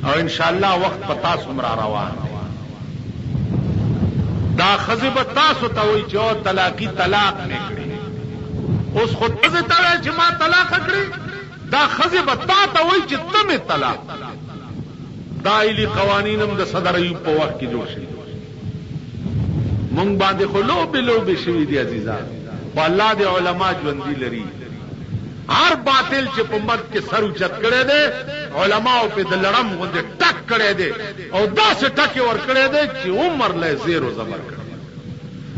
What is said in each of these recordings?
او ان شاء الله وخت پتا سمرا روان دا خزب تاسو ته وی چې او طلاقی طلاق نکړي اوس خود ته ته چې ما طلاق کړی دا خزب تا ته وی چې تمه طلاق دا ایلی قوانینم د صدر ایوب په وخت کې جوړ شي مونږ باندې خو لو به شوی دي عزیزان والله د علما ژوندۍ لري هر باطل چې په مد کې سر اوچت کړي دي علماء په د لړم غوندې ټک کړي دي او داسې ټکي ور کړي دي چې عمر له زیرو زبر کړي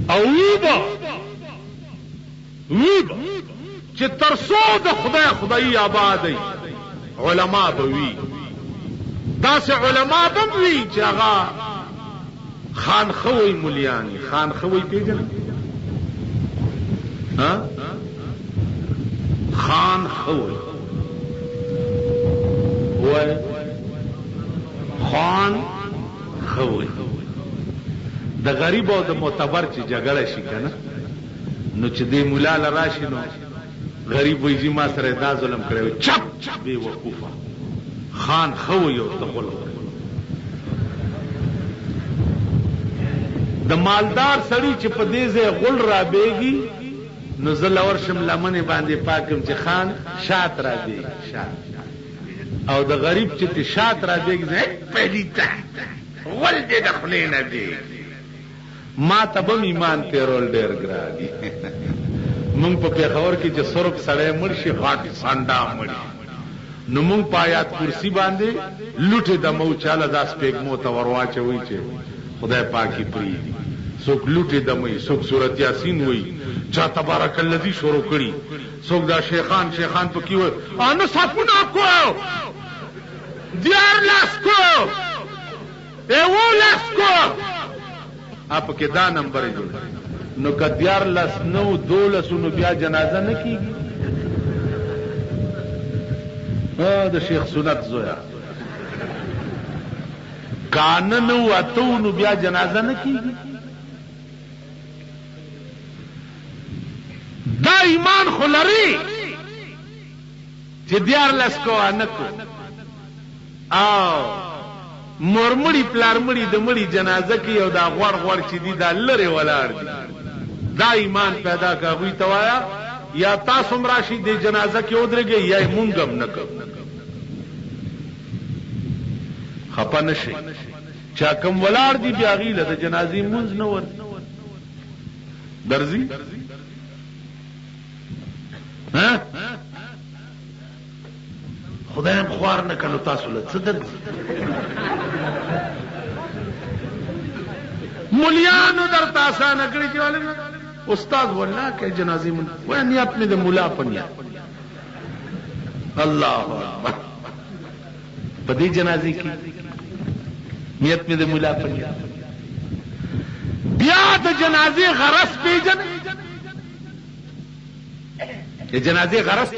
او ویبا چې ترسو د خدای آباد دی علما به وی داسې علما به وی چې هغه خان خوی مليانی خان خوی پیژنه ها خان خوی وای خان خوی د غریب او د معتبر چې جګړه شي کنه نو چې دې مولا لراشي نو غریب وایي چې ما سره دا ظلم کړو چپ بے وقوفه خان خوی او تقول د مالدار سړی چې په دې ځای غل را بیږي نو زل ورشم لمنه باندې پاکم چې خان شات را بیږي شات او د غریب چې ته شات را بیږي پهلی ته ول دې د خلې نه دی ما تبم ایمان تیرول ډیر ګرادي مونږ په پیښور کې چې سرب سړی مرشي غاټ سانډا مړي نو مونږ پایات کرسی باندې لوټه د مو چاله داس پیګمو ته ورواچوي چې خدای پاکي پری څوک لوټه د مې څوک سورۃ یاسین وای چا تبارک الذی شروع کړي څوک دا شیخان پکې وای ان صفونه کو دیار لاس کو ایو لاس کو اپ کې دا نمبر جوړ نو کدیار لاس نو دولس نو بیا جنازه نه کیږي دا شیخ سنت زویا کانن واتو نو بیا جنازه نه کیږي دا ایمان خلری چې دیار لاس کو انکو او مرمړی پلارمړی د مړی جنازه کې او دا غوړ چې دي دا لره ولاړ دي دا ایمان پیدا کوي توایا یا تاسو مراشي د جنازه کې ودرېږي یا مونږم نکو خپه نشي چا کوم ولاړ دي بیا غیله د جنازې مونږ نه ور درځي ها خدایم خوار نه کړو تاسو له څه درځي مليانو در تاسو نه کړی چې استاد والله کې جنازې مون وای نیت مې د مولا پنیا الله اکبر په دې جنازې کې نیت مې د مولا پنیا بیا د جنازې غرض پیژن د جنازې غرض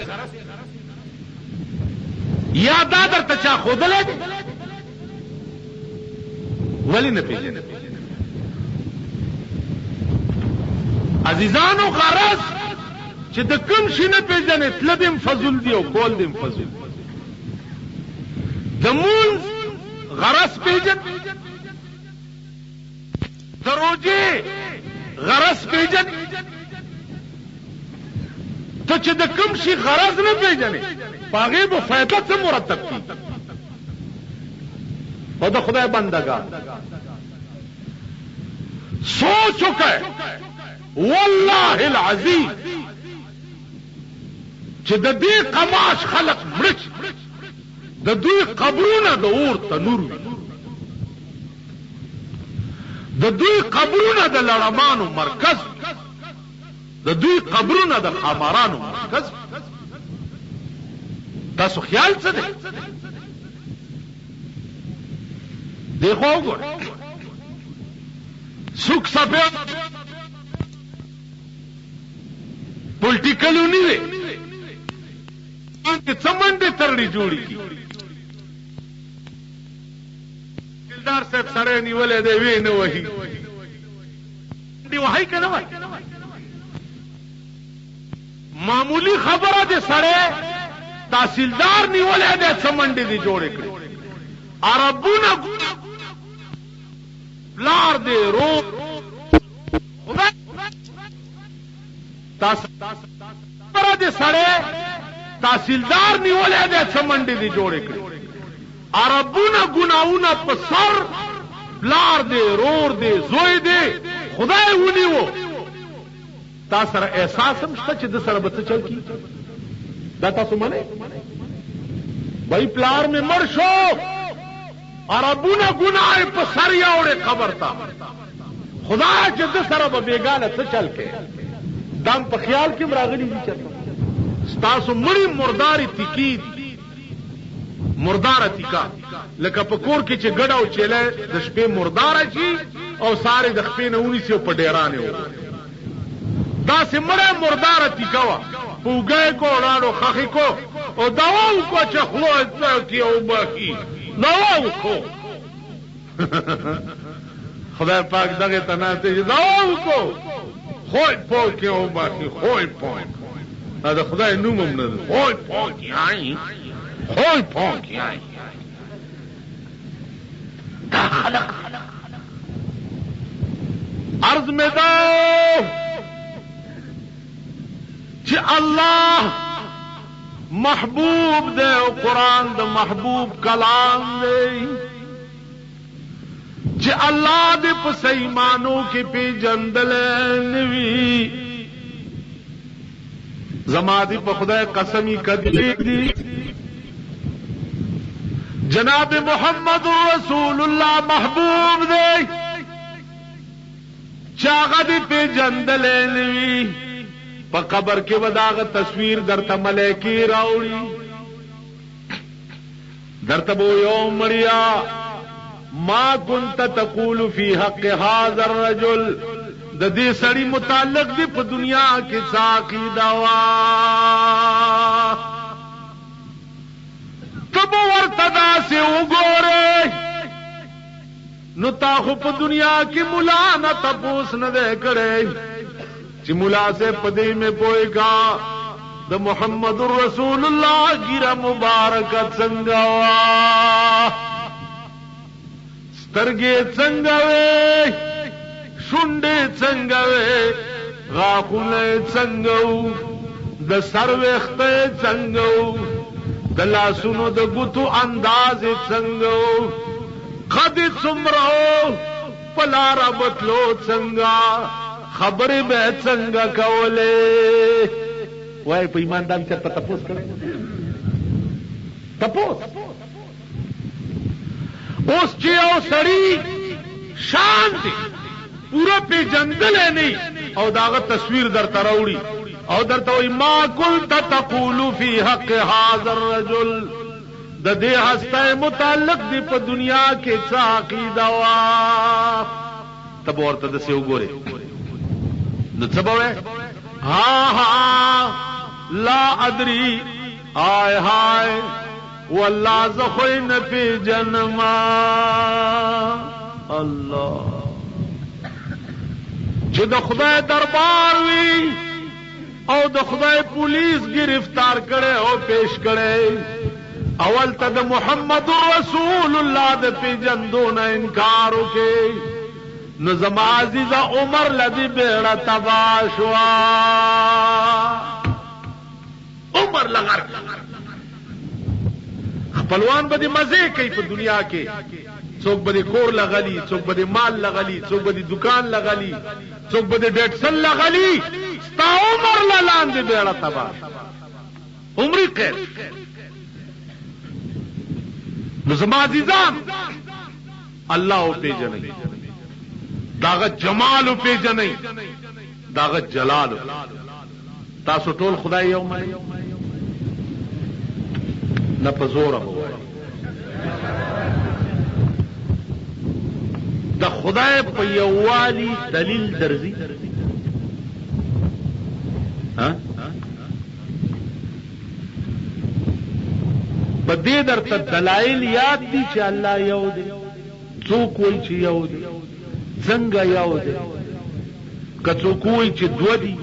یا دا درته چا خودلې ولی نه پیژن عزیزانو غرض چې د کوم شي نه پیژنې طلبم فضل دی او کول دیم فضل د مون غرض پیژن دروجه غرض پیژن ته چې د کوم شي غرض نه پیژنې پاغه به فائدہ څه مرتب کی او د خدای بندگان سوچ وکړه والله العظیم چې د دې قماش خلق مرچ د دوی قبرونه د اور تنور وي د دوی قبرونه د لړمانو مرکز د دوی قبرونه د خمارانو مرکز تاسو خیال څه دی دیکھو ګور سوک سپه پولیټیکل ونی انت څمنډه ترړي جوړی کی دلدار صاحب سره نیولې دی وی نه وਹੀ دی وਹੀ کنه وای معمولی خبره ده سره تحصیلدار نیولې ده څمنډه دی جوړ کړی عربونه لار دې رو تاسو پر دې سړی تحصیلدار نیولې دې سمندې دې جوړې کړې عربونه ګناونه په سر لار دې رور دې زوی دې خدای ونیو تاسو سره احساس هم شته چې د سره به څه چل کی دا تاسو منئ بھائی پلار میں مر شو عربونه ګناه په سر یاوړې قبر ته خدا چې د سره به بیګانه څه چل کې دم په خیال کې راغلي دي چرته ستاسو مړی مرداري تکی مردار تکا لکه په کور کې چې ګډ او چيله د شپې مردار شي او ساره د خپې نه ونی سي په ډیرانه و دا سمړه مردار تکا وا پوګه کو لاړو خخې کو او داو کو چې خلو کې او باقي داو کو خدای پاک دغه تناسته داو کو خوای پوکې او باقي خوای پوک دا خدای نوم هم نه خوای پوک یای خوای پوک یای دا خلق عرض میں دو چې الله محبوب دے او قرآن دا محبوب کلام دے چې الله دې په سیمانو کې پیجندل نوي زما دې په خدای قسمی کدی دی جناب محمد رسول الله محبوب دې چاغه دې پیجندل نوي په قبر کې وداغه تصویر درته ملائکی راوړي درته بو یوم مریا ما كنت تقول في حق هذا الرجل د دې سړی متعلق دی په دنیا کې ساقي دوا تب ورتدا سے وګوره نو تا خو په دنیا کې مولا نه تپوس نه ده کړې چې مولا سے پدې میں پوئےگا د محمد رسول الله ګیره مبارکت څنګه وا سترګې څنګه وې شونډې څنګه وې غاښونه څنګه وو د سر ویښته څنګه وو د لاسونو د ګوتو انداز څنګه وو قد څومره په لاره بتلو څنګه خبرې به څنګه کولې وای په ایماندار چرته تپوس کړي تپوس اوس چې او سړی شان دي پورا په جنگل نه او داغه تصویر درته راوړي او درته وای ما كنت تقول في حق هذا الرجل د دې هسته متعلق دی په دنیا کې څه عقیده وا تب ورته د څه وګوره نو څه به ها ها لا ادري هاي هاي والله زخوین پی جنما الله چې د خدای دربار وی او د خدای پولیس گرفتار کړي او پیش کړي اول ته د محمد رسول الله د پیجندون انکار وکي نو زما عزیز عمر لدی بیڑا تباشوا عمر لغر خپلوان به مزه کوي په دنیا کې څوک به کور لغلی څوک به مال لغلی څوک به دکان لغلی څوک به ډټسل لغلی ستا عمر لاندې بیڑا تباش عمرې قید نو زما عزیزان الله او پیژنئ داغه جمال او پیژنئ داغه جلال تاسو ټول خدای یو مې نه پزوره وای د خدای په یووالي دلیل درځي ها بدې درته دلایل یاد دي چې الله یو دی څوک وایي چې یو دی څنګه یو دی که څوک وایي چې دوه دي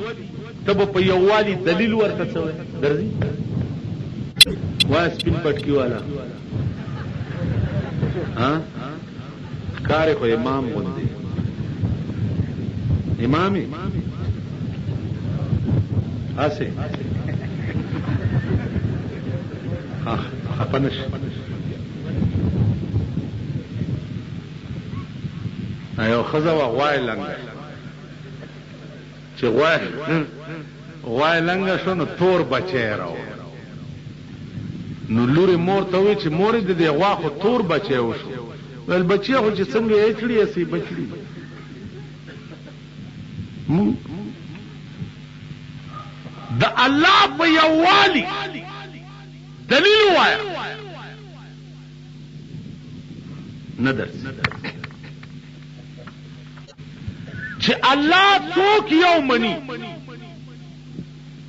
ته په یووالي دلیل ورته څه درځي وای سپین پټکی والا ها کار خو امام غوندي امامي اسه خپنش ایو خزا غوای لنګ چې غوای لنګ شو نو تور بچی راو نو لوري مور ته وی چې مور دې دی غوا خو تور بچی وشو ول بچی خو چې څنګه یې کړی اسی بچی د الله په یووالي دلیل وایا ندر چې الله څوک یو مني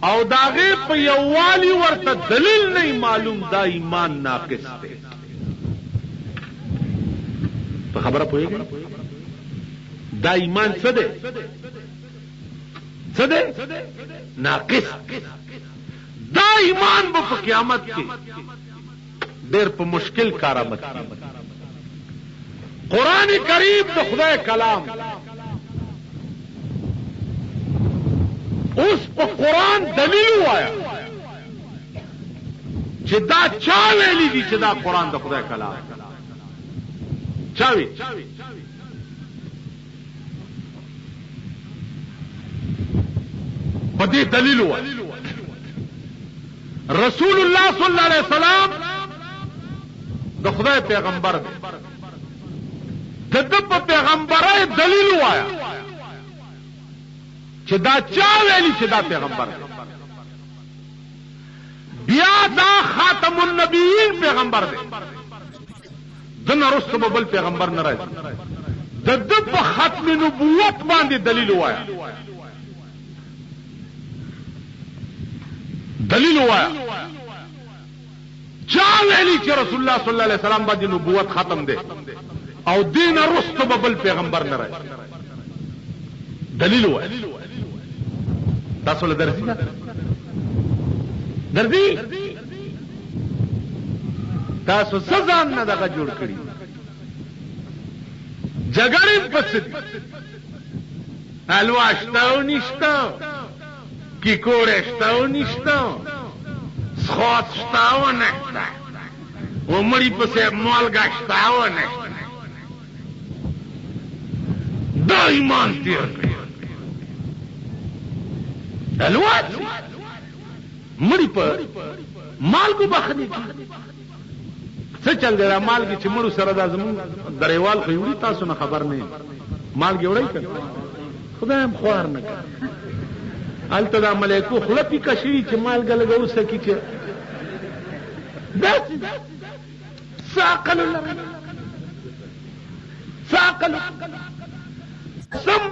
او داغه په یووالي ورته دلیل نه معلوم دا ایمان ناقص دی په خبره پوهیږئ دا ایمان څه دی څه دی ناقص دا ایمان په قیامت کې ډېر په مشکل کارآمد قرآن کریم د خدای کلام اوس په قرآن دلیل وایا چې دا چا ویلي دي چې دا قرآن د خدای کلام چا وی په دې دلیل وایا رسول الله صلی الله علیه وسلم د خدای پیغمبر دی د په پیغمبرای دلیل وایا چې دا چا ویلی چې دا پیغمبر دی بیا دا خاتم النبیین پیغمبر دی دنه رسول بل پیغمبر نه راځي د په ختم نبوت باندې دلیل وایا دلیل وایا چا ویلی چې رسول الله صلی الله علیه وسلم باندې نبوت ختم دی او دین رسول بل پیغمبر نه راځي دلیل وایا تاسو له درځي تاسو سزان نه دغه جوړ کړی جګړې پس الواشتاو نشتا کی کوړشتاو نشتا سخوتشتاو نشتا ومړی پسې مالګاشتاو نشتا دا ایمان تیر الوات مړی په مالګو بخنی څه چل دی را مالګي چې مړو سره د زمون دریوال خو یوړي تاسو نه خبر نه مالګي وړي کړ خدای هم خوار نه کړ الته د ملائکو خلپی کشي چې مالګه لګاو سکی چې داس ساقل الله ساقل سم